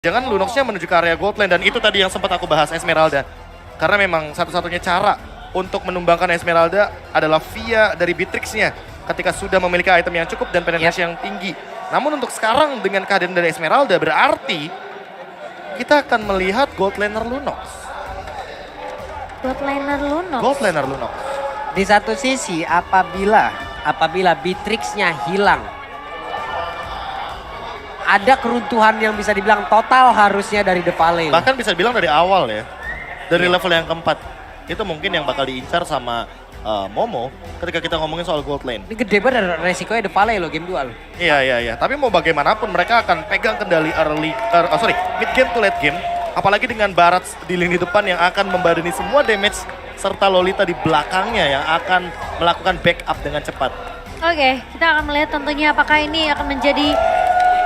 Jangan Lunox-nya menuju ke area gold lane dan itu tadi yang sempat aku bahas Esmeralda. Karena memang satu-satunya cara untuk menumbangkan Esmeralda adalah via dari Beatrix-nya ketika sudah memiliki item yang cukup dan penetrasi yang tinggi. Namun untuk sekarang dengan kehadiran dari Esmeralda berarti kita akan melihat gold laner Lunox. Gold laner Lunox. Gold laner Lunox. Di satu sisi apabila Beatrix-nya hilang, ada keruntuhan yang bisa dibilang total harusnya dari The Valley. Bahkan bisa dibilang dari awal ya. Dari level yang keempat. Itu mungkin yang bakal diincar sama Momo ketika kita ngomongin soal gold lane. Ini gede banget resikonya The Valley loh game 2 loh. Iya. Tapi mau bagaimanapun mereka akan pegang kendali mid game to late game. Apalagi dengan Barats di lini depan yang akan membadani semua damage serta Lolita di belakangnya yang akan melakukan backup dengan cepat. Oke, kita akan melihat tentunya apakah ini akan menjadi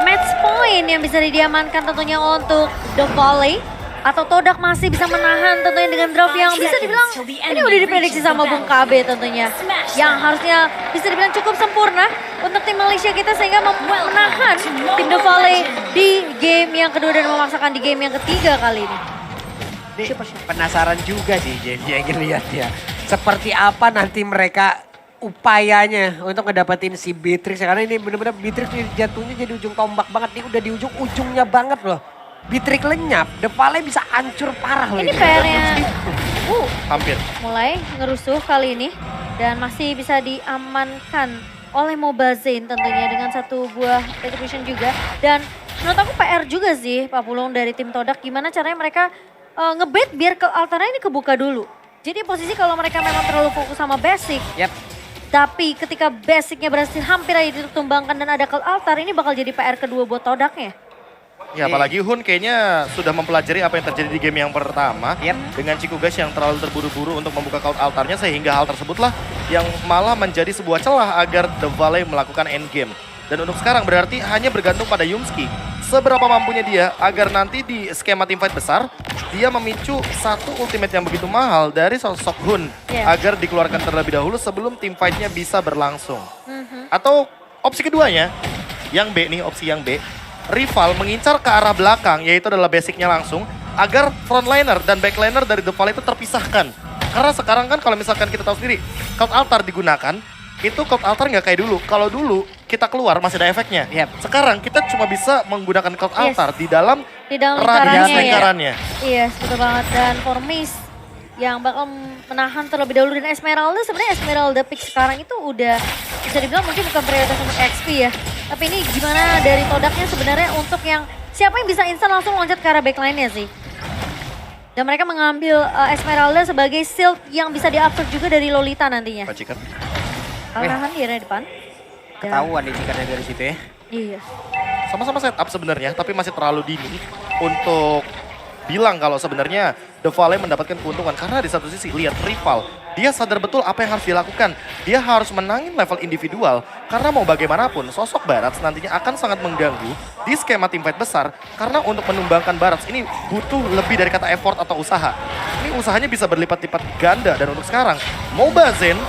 match point yang bisa diamankan tentunya untuk The Valley. Atau Todak masih bisa menahan tentunya dengan draft yang bisa dibilang ini udah diprediksi sama Bung KB tentunya. Yang harusnya bisa dibilang cukup sempurna untuk tim Malaysia kita sehingga menahan tim The Valley di game yang kedua dan memaksakan di game yang ketiga kali ini. Penasaran juga sih Jenny yang lihat ya. Seperti apa nanti mereka upayanya untuk ngedapetin si Beatrix. Karena ini bener-bener Beatrix jatuhnya jadi ujung tombak banget. Ini udah di ujung-ujungnya banget loh. Beatrix lenyap, The Valley bisa hancur parah loh. Ini PR-nya Hampir. mulai ngerusuh kali ini. Dan masih bisa diamankan oleh Mobazane tentunya dengan satu buah retribution juga. Dan menurut aku PR juga sih Pak Pulung dari tim Todak. Gimana caranya mereka ngebet biar ke altarnya ini kebuka dulu. Jadi posisi kalau mereka memang terlalu fokus sama basic. Tapi ketika basicnya berhasil hampir aja ditumbangkan dan ada ke altar, ini bakal jadi PR kedua buat Todaknya. Ya apalagi Hun kayaknya sudah mempelajari apa yang terjadi di game yang pertama. Dengan Cikugas yang terlalu terburu-buru untuk membuka cloud altarnya sehingga hal tersebutlah yang malah menjadi sebuah celah agar The Valley melakukan endgame. Dan untuk sekarang berarti hanya bergantung pada Yumski. Seberapa mampunya dia agar nanti di skema teamfight besar dia memicu satu ultimate yang begitu mahal dari sosok Hun. Agar dikeluarkan terlebih dahulu sebelum teamfightnya bisa berlangsung. Atau opsi keduanya, yang B nih opsi yang B. Rival mengincar ke arah belakang, yaitu adalah basicnya langsung, agar frontliner dan backliner dari The Valley itu terpisahkan. Karena sekarang kan kalau misalkan kita tahu sendiri, cloud altar digunakan, itu cloud altar nggak kayak dulu. Kalau dulu kita keluar masih ada efeknya. Sekarang kita cuma bisa menggunakan cloud altar di dalam radius lingkarannya. Iya, betul banget. Dan for Miss yang bakal menahan terlebih dahulu dan Esmeralda, sebenarnya Esmeralda pick sekarang itu udah bisa dibilang mungkin bukan prioritas untuk XP ya. Tapi ini gimana dari Todaknya sebenarnya untuk yang siapa yang bisa instan langsung loncat ke arah backline-nya sih. Dan mereka mengambil Esmeralda sebagai shield yang bisa di-absorb juga dari Lolita nantinya. Pacikan. Kalahan di area depan. Ketahuan nih cikannya dari situ ya. Iya. Sama-sama setup sebenarnya, tapi masih terlalu dini untuk bilang kalau sebenarnya The Valley mendapatkan keuntungan. Karena di satu sisi lihat rival, dia sadar betul apa yang harus dilakukan. Dia harus menangin level individual. Karena mau bagaimanapun, sosok Barats nantinya akan sangat mengganggu di skema teamfight besar. Karena untuk menumbangkan Barats ini butuh lebih dari kata effort atau usaha. Ini usahanya bisa berlipat-lipat ganda. Dan untuk sekarang, Mobazane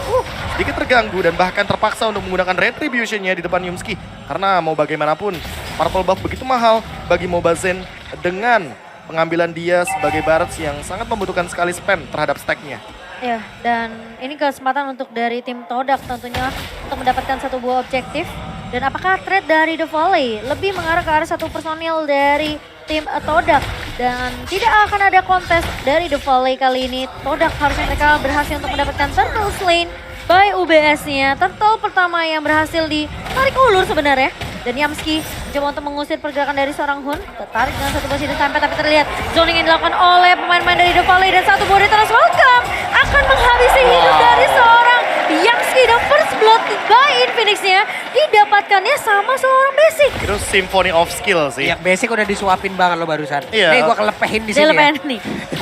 sedikit terganggu dan bahkan terpaksa untuk menggunakan retribution-nya di depan Yumski. Karena mau bagaimanapun, purple buff begitu mahal bagi Mobazane dengan pengambilan dia sebagai Barats yang sangat membutuhkan sekali spam terhadap stack-nya. Ya, dan ini kesempatan untuk dari tim Todak tentunya untuk mendapatkan satu buah objektif. Dan apakah trade dari The Valley lebih mengarah ke arah satu personil dari tim Todak. Dan tidak akan ada kontes dari The Valley kali ini. Todak harusnya mereka berhasil untuk mendapatkan Turtle Slain by UBS-nya. Turtle pertama yang berhasil ditarik ulur sebenarnya. Dan Yamski mencoba untuk mengusir pergerakan dari seorang Hun. Tertarik dengan satu posisi sampai tapi terlihat zoning yang dilakukan oleh pemain-pemain dari The Valley. Dan satu buah Returns Welcome akan menghabisi hidup dari seorang Yamski. Dan first blood by Infinix-nya didapatkannya sama seorang Basic. Itu symphony of skill sih. Ya Basic udah disuapin banget lo barusan. Iya. Nih gua kelepehin di sini nih.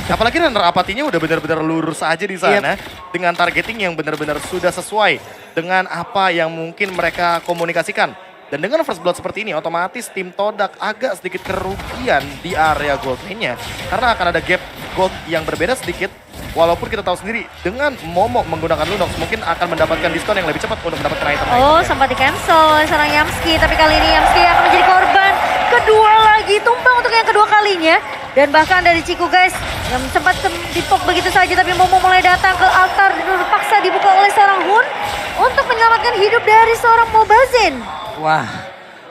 Apalagi runner apatinya udah benar-benar lurus aja di sana. Dengan targeting yang benar-benar sudah sesuai dengan apa yang mungkin mereka komunikasikan. Dan dengan first blood seperti ini otomatis tim Todak agak sedikit kerugian di area gold lane-nya. Karena akan ada gap gold yang berbeda sedikit. Walaupun kita tahu sendiri dengan Momo menggunakan Lunox mungkin akan mendapatkan diskon yang lebih cepat untuk mendapatkan item. Oh, sempat di cancel oleh seorang Yamski. Tapi kali ini Yamski akan menjadi korban kedua lagi, tumbang untuk yang kedua kalinya. Dan bahkan dari Ciku guys, yang sempat dipok begitu saja, tapi Momo mulai datang ke altar dan terpaksa dibuka oleh seorang Hun untuk menyelamatkan hidup dari seorang Mobazin. Wah,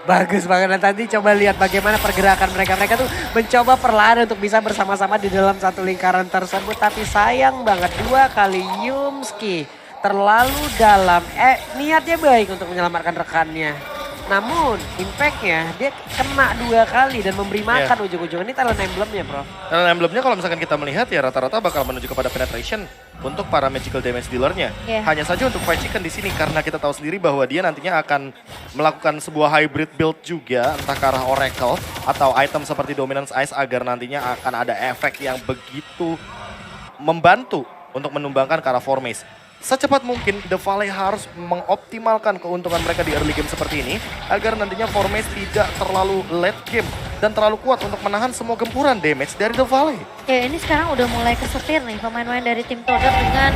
bagus banget. Dan tadi coba lihat bagaimana pergerakan mereka. Mereka tuh mencoba perlahan untuk bisa bersama-sama di dalam satu lingkaran tersebut. Tapi sayang banget 2 kali Yumski terlalu dalam. Niatnya baik untuk menyelamatkan rekannya. Namun impactnya dia kena 2 kali dan memberi makan ujung-ujungnya. Ini talent emblemnya, bro. Talent emblemnya kalau misalkan kita melihat ya rata-rata bakal menuju kepada penetration untuk para magical damage dealernya. Hanya saja untuk Fight Chicken di sini karena kita tahu sendiri bahwa dia nantinya akan melakukan sebuah hybrid build juga entah ke arah Oracle atau item seperti Dominance Ice agar nantinya akan ada efek yang begitu membantu untuk menumbangkan ke arah Formace. Secepat mungkin The Valley harus mengoptimalkan keuntungan mereka di early game seperti ini agar nantinya Formace tidak terlalu late game dan terlalu kuat untuk menahan semua gempuran damage dari The Valley. Ya ini sekarang udah mulai kesetir nih pemain-pemain dari tim Todak dengan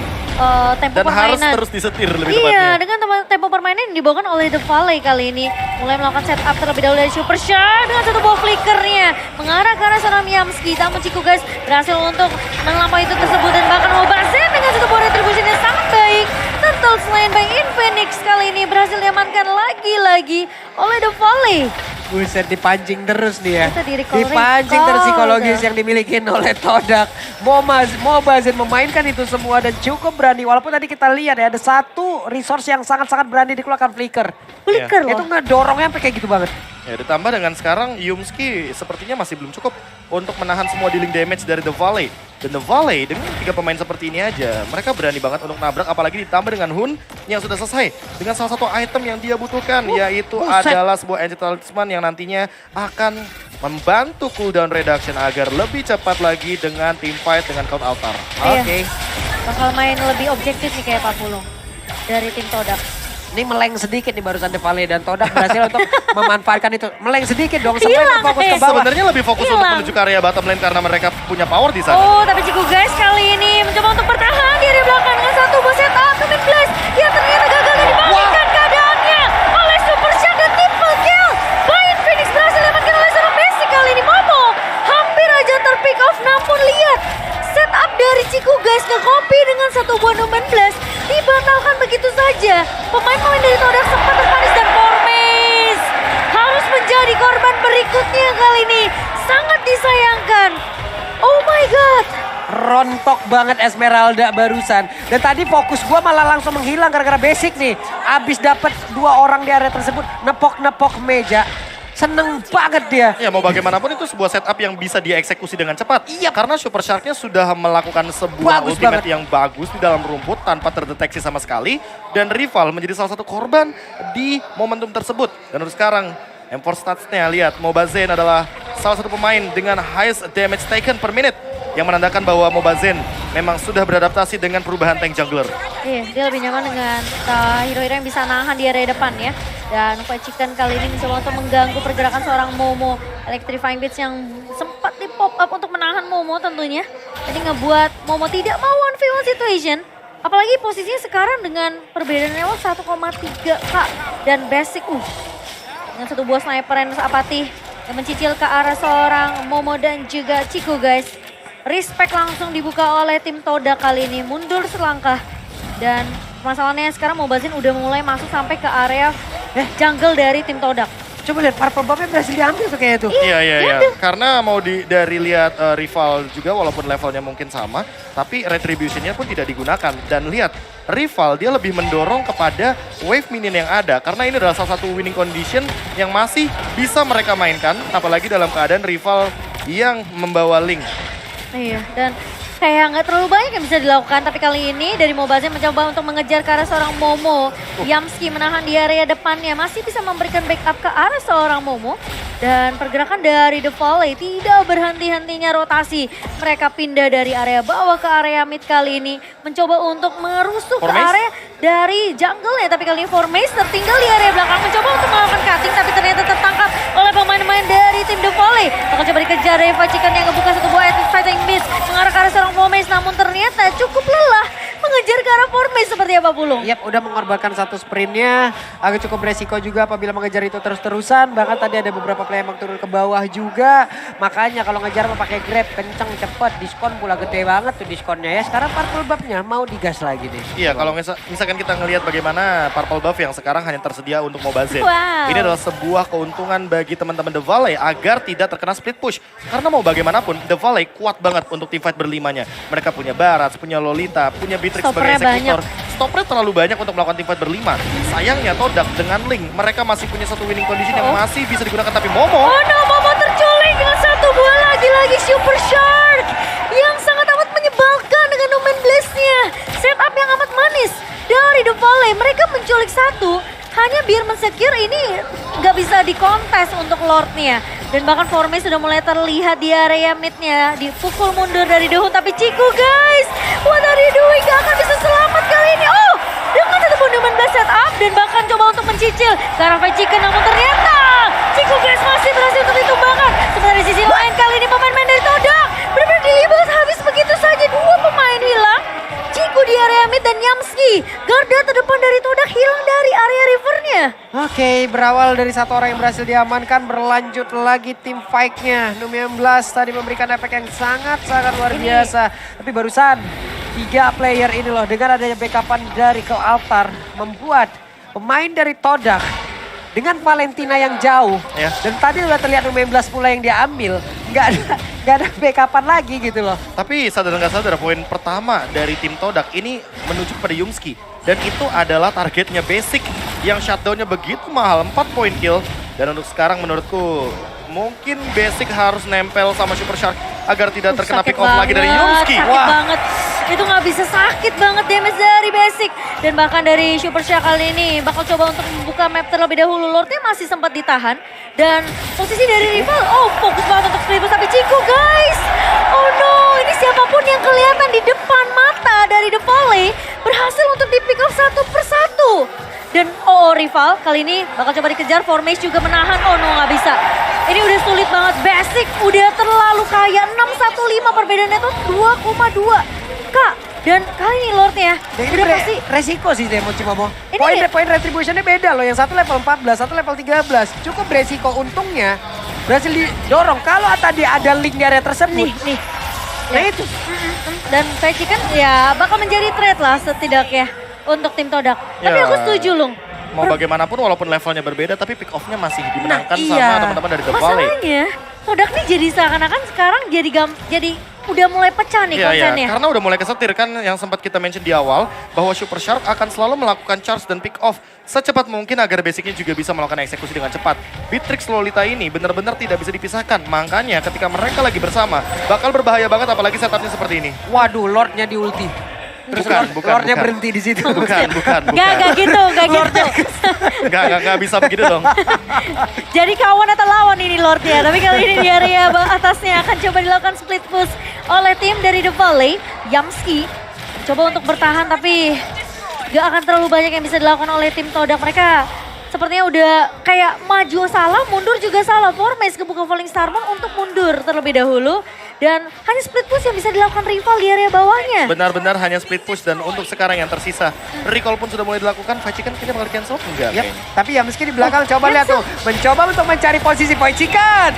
tempo Dan permainan. harus terus disetir lebih tepatnya. Iya, dengan tempo permainan yang dibawakan oleh The Valley kali ini. Mulai melakukan setup terlebih dahulu dari Super Shot dengan satu ball flickernya. Mengarah ke arah seorang Yamski. Namun Ciku guys berhasil untuk melampaui itu tersebut. Dan bahkan Mobazin dengan satu ball retribution yang sangat baik. Turtle Slain by Infinix kali ini berhasil diamankan lagi-lagi oleh The Valley. Buset, dipancing terus dia. Itu di-recall, Dipancing terus recall psikologis udah. yang dimiliki oleh Todak. Mobazin memainkan itu semua dan cukup berani. Walaupun tadi kita lihat ya ada satu resource yang sangat-sangat berani dikeluarkan Flicker. Flicker Itu loh. ngedorongnya sampai kayak gitu banget. Ya ditambah dengan sekarang Yumski sepertinya masih belum cukup untuk menahan semua dealing damage dari The Valley. Dan The Valley dengan 3 pemain seperti ini aja, mereka berani banget untuk nabrak apalagi ditambah dengan Hun yang sudah selesai. Dengan salah satu item yang dia butuhkan yaitu adalah sebuah Ancient Talisman yang nantinya akan membantu cooldown reduction agar lebih cepat lagi dengan team fight dengan Count Altar. Iya. Oke. Bakal main lebih objektif nih kayak Pak Pulung dari tim Todak. Ini meleng sedikit nih barusan The Valley dan Todak berhasil untuk memanfaatkan itu. Meleng sedikit dong, semua Hilang, fokus ke bawah. Sebenarnya lebih fokus untuk Hilang. menuju ke area bottom lane karena mereka punya power di sana. Oh, tapi Ciku guys kali ini mencoba untuk bertahan di area belakang dengan satu ball setup to mid blast. Yang ternyata gagal dan dibalikan keadaannya oleh Super Shock dan triple kill. Bayern Phoenix berhasil diamankan oleh seorang basic kali ini. Momo hampir aja terpick off, namun lihat setup dari Ciku guys nge-copy dengan satu buah Numen Blast dibatalkan begitu saja. Pemain-pemain dari Todak sempat terpanis dan Formace harus menjadi korban berikutnya kali ini. Sangat disayangkan. Oh my god. Rontok banget Esmeralda barusan. Dan tadi fokus gua malah langsung menghilang gara-gara basic nih. Abis dapat 2 orang di area tersebut, nepok-nepok meja. Seneng banget dia. Ya mau bagaimanapun itu sebuah setup yang bisa dieksekusi dengan cepat. Iya. Karena Super Shark-nya sudah melakukan sebuah Bagus ultimate banget. yang bagus di dalam rumput tanpa terdeteksi sama sekali. Dan rival menjadi salah satu korban di momentum tersebut. Dan untuk sekarang M4 stats-nya lihat Mobazin adalah salah satu pemain dengan highest damage taken per minute. Yang menandakan bahwa Mobazin memang sudah beradaptasi dengan perubahan tank jungler. Iya, dia lebih nyaman dengan hero-hero yang bisa nahan di area depan ya. Dan Fight Chicken kali ini mencoba untuk mengganggu pergerakan seorang Momo. Electrifying Beats yang sempat di pop up untuk menahan Momo tentunya. Jadi ngebuat Momo tidak mau 1v1 situation. Apalagi posisinya sekarang dengan perbedaan level 1,3k. Dan basic, dengan satu buah sniper yang apatih yang mencicil ke arah seorang Momo dan juga Ciku guys. Respect langsung dibuka oleh tim Todak kali ini, mundur selangkah. Dan masalahnya sekarang Mobazin udah mulai masuk sampai ke area jungle dari tim Todak. Coba lihat purple buff-nya berhasil diambil tuh kayak itu. Iya. Karena mau dari lihat rival juga walaupun levelnya mungkin sama, tapi retribution-nya pun tidak digunakan. Dan lihat, rival dia lebih mendorong kepada wave minion yang ada. Karena ini adalah salah satu winning condition yang masih bisa mereka mainkan. Apalagi dalam keadaan rival yang membawa Link. Iya, dan kayak nggak terlalu banyak yang bisa dilakukan. Tapi kali ini dari Mobazin mencoba untuk mengejar ke arah seorang Momo. Yamski menahan di area depannya, masih bisa memberikan backup ke arah seorang Momo. Dan pergerakan dari The Valley tidak berhenti-hentinya rotasi. Mereka pindah dari area bawah ke area mid kali ini. Mencoba untuk merusuh ke area dari jungle ya. Tapi kali ini Formace tertinggal di area belakang. Mencoba untuk melakukan cutting tapi ternyata tertangkap oleh pemain-pemain dari tim The Valley. Akan coba dikejar dari Fight Chicken yang ngebuka satu buah fighting beast. Mengarah ke arah seorang Formace namun ternyata cukup lelah mengejar ke arah formation seperti apa Pulung? Yap, udah mengorbankan satu sprintnya. Agak cukup beresiko juga apabila mengejar itu terus-terusan. Bahkan tadi ada beberapa player yang turun ke bawah juga. Makanya kalau ngejar mau pakai grab, kenceng, cepet. Diskon pula gede banget tuh diskonnya ya. Sekarang Purple Buff-nya mau digas lagi nih. Iya, kalau misalkan kita ngelihat bagaimana Purple Buff yang sekarang hanya tersedia untuk Mobile Zen. Wow. Ini adalah sebuah keuntungan bagi teman-teman The Valley agar tidak terkena split push. Karena mau bagaimanapun, The Valley kuat banget untuk teamfight berlimanya. Mereka punya Barats, punya Lolita, punya Beatrix sebagai Stoppernya eksekutor. Stoppernya terlalu banyak untuk melakukan teamfight berlima. Sayangnya Todak dengan Link, mereka masih punya satu winning condition yang masih bisa digunakan. Tapi Momo, Oh no, Momo terculik dengan satu buah lagi-lagi Super Shark yang sangat amat menyebalkan dengan Omen Blast-nya. Setup yang amat manis dari The Valley. Mereka menculik satu hanya biar mensecure ini nggak bisa dikontes untuk Lord-nya. Dan bahkan Formé sudah mulai terlihat di area mid-nya. Dipukul mundur dari Dohun. Tapi Ciku guys, what are you doing? Gak akan bisa selamat kali ini. Oh, dengan satu Omen Blast setup dan bahkan coba untuk mencicil ke arah Chicken. Namun ternyata Ciku guys masih berhasil untuk ditumbangkan. Sementara di sisi lain kali ini pemain-pemain dari Todak benar-benar dilibas habis begitu saja. Dua pemain hilang. Ciku di area mid dan Yamski. Garda terdepan dari Todak hilang dari area rivernya. Oke, berawal dari satu orang yang berhasil diamankan, berlanjut lagi tim fight-nya. Num 16 tadi memberikan efek yang sangat-sangat luar biasa. Tapi barusan 3 player ini loh, dengan adanya backupan dari Cloud Altar, membuat pemain dari Todak dengan Valentina yang jauh. Ya. Dan tadi udah terlihat Num 16 pula yang diambil. Nggak ada backupan lagi gitu loh. tapi sadar nggak sadar poin pertama dari tim Todak ini menuju pada Yumski. Dan itu adalah targetnya Basic yang shutdownnya begitu mahal, 4 poin kill. Dan untuk sekarang menurutku mungkin Basic harus nempel sama Super Shark agar tidak terkena Sakit pick off lagi dari banget, Yumski. Sakit banget. Itu nggak bisa, sakit banget damage dari Basic. Dan bahkan dari Super Shark kali ini bakal coba untuk membuka map terlebih dahulu. Lordnya masih sempat ditahan. Dan posisi dari rival, oh fokus banget untuk split push. Tapi Ciku guys, oh no, ini siapapun yang kelihatan di depan mata dari The Valley berhasil untuk di pick off satu persatu. Dan rival kali ini bakal coba dikejar. Formage juga menahan, oh no nggak bisa. Ini udah sulit banget, Basic udah terlalu kaya. 6-1-5 perbedaannya tuh 2,2. Kak, dan kali ini Lordnya Ya, ini udah pasti resiko sih Demochi Momo. Ini Poin retributionnya beda loh. Yang satu level 14, satu level 13. Cukup resiko, untungnya berhasil didorong. Kalau tadi ada link di area tersebut. nih. Nah Ya. itu. Dan Fetchy kan ya bakal menjadi threat lah setidaknya untuk tim Todak. Tapi Ya. aku setuju Lung. Mau bagaimanapun walaupun levelnya berbeda tapi pick off-nya masih dimenangkan iya. sama teman-teman dari The Valley. Masalahnya Todak nih jadi seakan-akan sekarang jadi udah mulai pecah nih Iya, konsennya. karena udah mulai kesetir kan yang sempat kita mention di awal bahwa Super Shark akan selalu melakukan charge dan pick off secepat mungkin agar basicnya juga bisa melakukan eksekusi dengan cepat. Beatrix Lolita ini benar-benar tidak bisa dipisahkan, makanya ketika mereka lagi bersama bakal berbahaya banget apalagi setupnya seperti ini. Waduh, Lordnya di ulti. Terus Lordnya berhenti di situ. Bukan. Gak gitu, gak gitu. Nggak bisa begitu dong. Jadi kawan atau lawan ini Lordnya. Tapi kali ini di area atasnya akan coba dilakukan split push oleh tim dari The Valley. Yamski coba untuk bertahan tapi gak akan terlalu banyak yang bisa dilakukan oleh tim Todak. Mereka sepertinya udah kayak maju salah, mundur juga salah. Formage kebuka Falling Starmon untuk mundur terlebih dahulu. Dan hanya split push yang bisa dilakukan rival di area bawahnya. Benar-benar hanya split push dan untuk sekarang yang tersisa recall pun sudah mulai dilakukan. Faci kan kita bakal cancel enggak? Yap, kayaknya. tapi ya meski di belakang coba lihat tuh. Mencoba untuk mencari posisi Poicikan.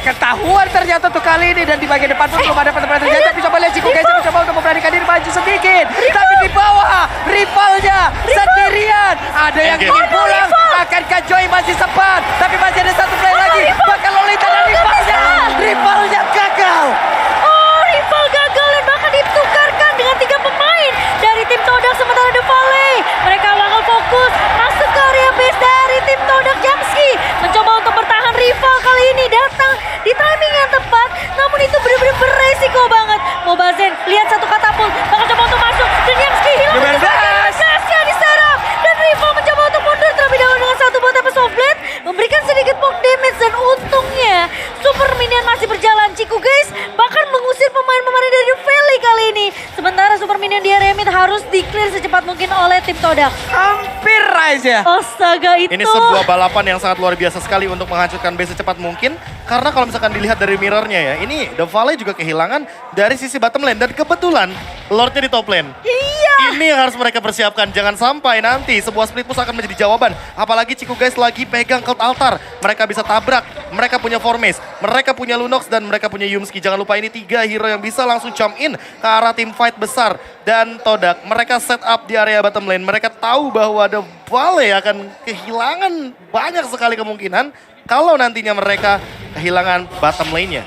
Ketahuan ternyata tuh kali ini. Dan di bagian depan pun belum ada teman-teman terjadi. Tapi coba lihat Ciku guys mencoba untuk memberanikan diri maju sedikit. Tapi di bawah rivalnya sendirian. Ada yang ingin pulang. Akankah Joy masih sempat? Tapi masih ada satu play lagi. Bakal Lolita dan rivalnya. Rivalnya gagal. Oh, rival gagal dan bahkan ditukarkan dengan 3 pemain dari tim Todak sementara The Valley. Mereka bakal fokus masuk ke area base dari tim Todak. Yamski mencoba untuk bertahan, rival kali ini datang di timing yang tepat. Namun itu benar-benar beresiko banget. Mobile Zen lihat satu katapult, bakal coba untuk masuk dan Yamski hilang Num 16. gasnya di serap. Dan rival mencoba untuk mundur terlebih dahulu dengan satu bot soft blade, memberikan sedikit poke damage dan untungnya super minion masih berjalan. Ciku guys bahkan mengusir pemain-pemain dari The Valley kali ini. Sementara super minion di area mid harus di-clear secepat mungkin oleh tim Todak. Hampir aja. Astaga itu. Ini sebuah balapan yang sangat luar biasa sekali untuk menghancurkan base secepat mungkin. Karena kalau misalkan dilihat dari mirrornya ya, ini The Valley juga kehilangan dari sisi bottom lane. Dan kebetulan Lordnya di top lane. Iya. Ini yang harus mereka persiapkan. Jangan sampai nanti sebuah split push akan menjadi jawaban. Apalagi Ciku guys lagi pegang cult altar. Mereka bisa tabrak. Mereka punya Formace. Mereka punya Lunox dan mereka punya Yumski. Jangan lupa ini 3 hero yang bisa langsung jump in ke arah tim fight besar. Dan Todak, mereka set up di area bottom lane. Mereka tahu bahwa The Valley akan kehilangan banyak sekali kemungkinan kalau nantinya mereka kehilangan bottom lane-nya.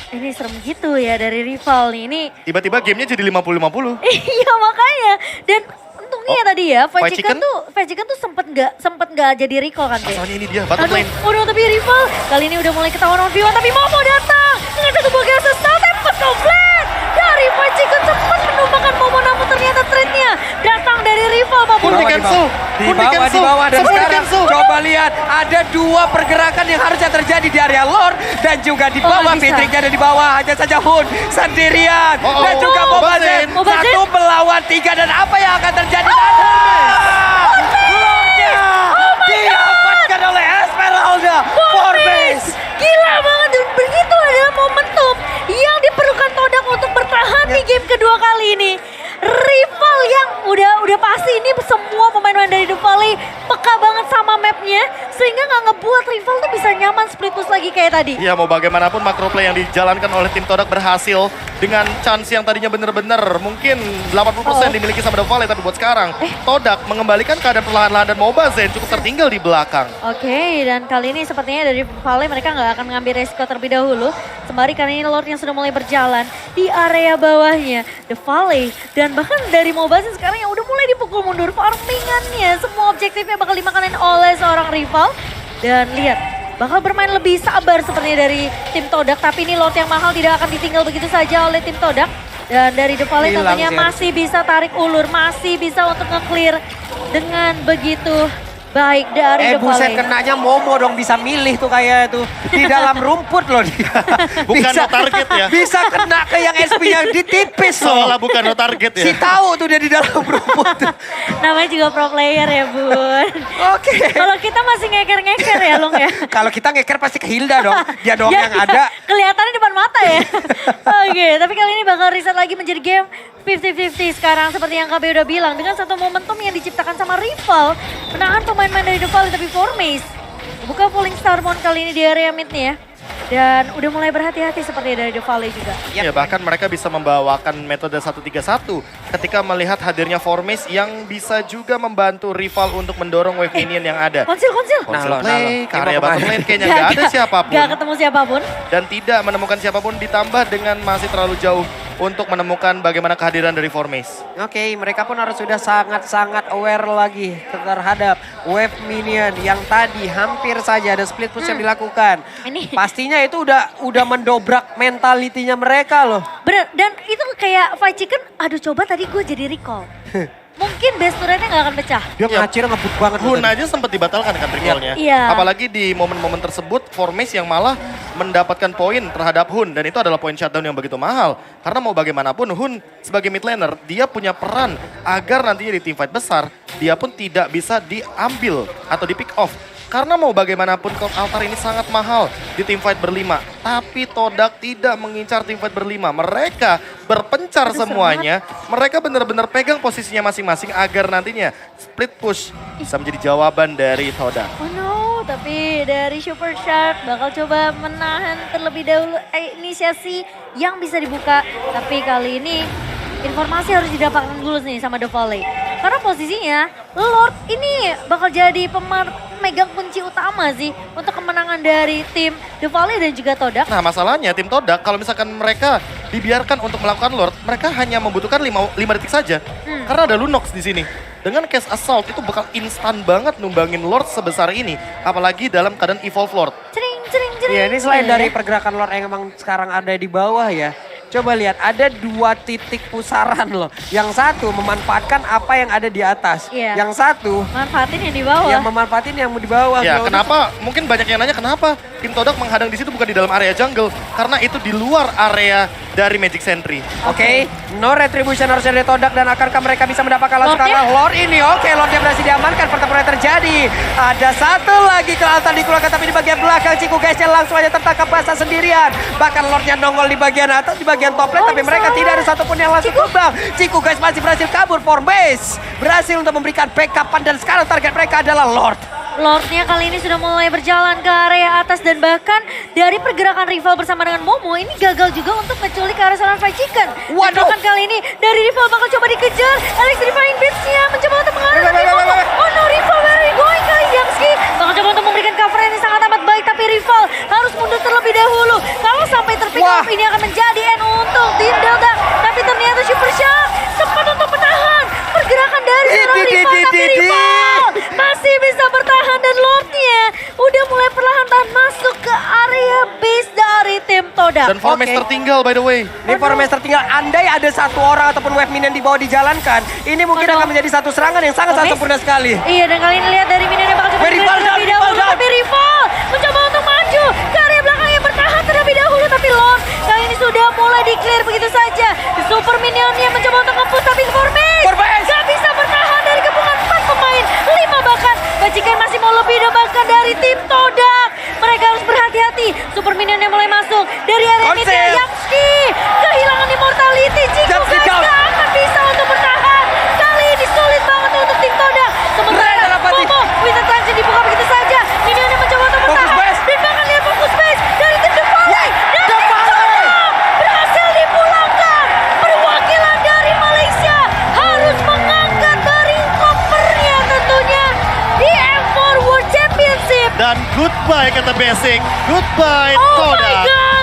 Ini serem gitu ya dari rival nih. Ini Tiba-tiba gamenya jadi 50-50. iya makanya. Dan untungnya tadi ya, Fight Chicken Fight Chicken tuh sempet nggak jadi recall kan, Dek? Masalahnya ini dia, bottom lane. Aduh, tapi rival kali ini udah mulai ketahuan on V1, tapi Momo datang dengan satu buah gas stun tempat komplit dari Fight Chicken, sempat menumbangkan Momo, namun ternyata trade-nya datang dari rival. Pun di cancel. Di bawah dan sekarang coba lihat ada 2 pergerakan yang harusnya terjadi di area Lord dan juga di bawah. bisa. Patricknya ada di bawah, hanya saja Hun sendirian dan juga Mobazen Mobazen. 1 melawan 3 dan apa yang akan terjadi? Lordnya diamankan oleh Esmeralda. Formace. Gila banget, dan begitu adalah momentum yang diperlukan Todak untuk bertahan di game kedua kali ini. Rival yang udah pasti ini semua pemain-pemain dari The Valley peka banget sama mapnya sehingga nggak ngebuat rival tuh bisa nyaman split push lagi kayak tadi. Ya mau bagaimanapun macro play yang dijalankan oleh tim Todak berhasil dengan chance yang tadinya bener-bener mungkin 80% dimiliki sama The Valley, tapi buat sekarang Todak mengembalikan keadaan perlahan-lahan dan Mobazen cukup tertinggal di belakang. Oke, dan kali ini sepertinya dari Valley mereka nggak akan mengambil resiko terlebih dahulu. Sembari kali ini Lord yang sudah mulai berjalan di area bawahnya The Valley dan bahkan dari Mobazen sekarang yang udah mulai dipukul mundur farmingannya. Semua objektifnya bakal dimakanin oleh seorang rival. Dan lihat, bakal bermain lebih sabar sepertinya dari tim Todak. Tapi ini Lord yang mahal tidak akan ditinggal begitu saja oleh tim Todak. Dan dari The Valley Hilang tentunya sih masih bisa tarik ulur, masih bisa untuk nge-clear dengan begitu baik dari The Buset, Valley. kenanya Momo dong, bisa milih tuh kayak itu. Di dalam rumput loh dia. Bukan no target ya. Bisa kena ke yang SP yang di tipis loh. Seolah bukan no target ya. Si tahu tuh dia di dalam rumput. Namanya juga pro player ya Bun. Oke. Kalau kita masih ngeker-ngeker ya Long ya. Kalau kita ngeker pasti ke Hilda dong. Dia dong Ya, yang ada. Kelihatannya depan mata ya. Oke, tapi kali ini bakal reset lagi menjadi game 50-50 sekarang. Seperti yang KB udah bilang. Dengan satu momentum yang diciptakan sama rival. Menahan pemain-pemain dari The Valley tapi Formace. Buka Falling Starmon kali ini di area mid nih ya. Dan udah mulai berhati-hati seperti dari The Valley juga. Ya bahkan mereka bisa membawakan metode 1-3-1 ketika melihat hadirnya Formace yang bisa juga membantu rival untuk mendorong wave minion yang ada. Konsil. Konsil Nalo. play, ke area Ini mau bottom kemana? lane kayaknya nggak ada siapapun. Gak ketemu siapapun. Dan tidak menemukan siapapun ditambah dengan masih terlalu jauh untuk menemukan bagaimana kehadiran dari Formace. Oke, mereka pun harus sudah sangat-sangat aware lagi terhadap wave minion yang tadi hampir saja ada split push yang dilakukan. Ini- Pastinya itu udah mendobrak mentalitinya mereka loh. Bener, dan itu kayak Fight Chicken, aduh coba tadi gue jadi recall. Mungkin best turretnya gak akan pecah. Dia Ya. ngacir ngebut banget. Hun tuh tadi. aja sempat dibatalkan kan recall-nya. Iya. Apalagi di momen-momen tersebut Formace yang malah mendapatkan poin terhadap Hun. Dan itu adalah poin shutdown yang begitu mahal. Karena mau bagaimanapun Hun sebagai mid laner dia punya peran agar nantinya di teamfight besar dia pun tidak bisa diambil atau di pick off. Karena mau bagaimanapun Cult Altar ini sangat mahal di teamfight berlima. Tapi Todak tidak mengincar teamfight berlima. Mereka berpencar semuanya. Mereka benar-benar pegang posisinya masing-masing agar nantinya split push bisa menjadi jawaban dari Todak. Oh no, tapi dari Super Shark bakal coba menahan terlebih dahulu inisiasi yang bisa dibuka. Tapi kali ini informasi harus didapatkan dulu nih sama The Valley. Karena posisinya Lord ini bakal jadi pemegang kunci utama sih untuk kemenangan dari tim The Valley dan juga Todak. Nah masalahnya tim Todak kalau misalkan mereka dibiarkan untuk melakukan Lord, mereka hanya membutuhkan 5 detik saja. Karena ada Lunox di sini. Dengan Cast Assault itu bakal instan banget numbangin Lord sebesar ini. Apalagi dalam keadaan Evolve Lord. Cering. Ya ini selain dari pergerakan Lord yang emang sekarang ada di bawah ya. Coba lihat, ada 2 titik pusaran loh. Yang satu memanfaatkan apa yang ada di atas. Iya. Yang satu Manfaatin yang di bawah. yang memanfaatin yang di bawah. Ya, Bro. kenapa? Mungkin banyak yang nanya kenapa tim Todak menghadang di situ bukan di dalam area jungle. Karena itu di luar area dari Magic Sentry. Oke, no retribution harusnya dari Todak dan akankah mereka bisa mendapatkan langsung Lordnya? kalah Lord ini? Oke, Lordnya berhasil diamankan, pertempuran terjadi. Ada satu lagi ke altar dikeluarkan tapi di bagian belakang Ciku guysnya langsung aja tertangkap basah sendirian. Bahkan Lordnya nongol di bagian atas, di bagian top lane, tapi mereka tidak ada satupun yang langsung tumbang. Ciku guys masih berhasil kabur for base. Berhasil untuk memberikan backupan dan sekarang target mereka adalah Lord. Lordnya kali ini sudah mulai berjalan ke area atas dan bahkan dari pergerakan rival bersama dengan Momo ini gagal juga untuk menculik ke arah seorang Fried Chicken. Dan Waduh. bahkan kali ini dari rival bakal coba dikejar. Electrifying Beats-nya mencoba untuk mengarah tapi Momo. Oh no, rival where are you going kali Yamski? Bakal coba untuk memberikan cover yang sangat amat baik tapi rival harus mundur terlebih dahulu. Kalau sampai terpick Wah. off ini akan menjadi end untuk tim Delta. Tapi ternyata Super Shock sempat untuk menahan pergerakan dari seorang rival tapi rival masih bisa bertahan dan Lordnya udah mulai perlahan-lahan masuk ke area base dari tim Todak. Dan Formes Oke. tertinggal by the way. Ini Formes tertinggal, andai ada satu orang ataupun wave minion di bawah dijalankan, ini mungkin Aduh. akan menjadi satu serangan yang sangat-sangat Formes? sempurna sekali. Iya, dan kali ini lihat dari Minion yang bakal coba Rival dikeluarkan down, terlebih rival dahulu down. tapi rival mencoba untuk maju ke area belakang yang bertahan terlebih dahulu tapi Lord kali ini sudah mulai di-clear begitu saja. Super Minionnya mencoba untuk nge-push tapi Formes gak bisa bertahan dari gabungan 4 pemain, 5 bahkan. Bajikan masih mau lebih dan bahkan dari tim Todak. Mereka harus berhati-hati. Super Minion yang mulai masuk dari area mid Konsep. Yamski. Kehilangan immortality. Ciku Yamski guys down. gak akan bisa untuk bertahan. Kali ini sulit banget untuk tim Todak. Sementara Red Alapati. Momo, Wizard Transit dibuka begitu saja. Minion yang mencoba untuk Focus bertahan. base. Dan bahkan lihat fokus base dari tim The Valley. Dan The tim Valley. Todak berhasil dipulangkan. Perwakilan dari Malaysia harus mengangkat dari kopernya tentunya di M4 World Championship. Dan goodbye kata Basic. Goodbye Oh my Todak. god!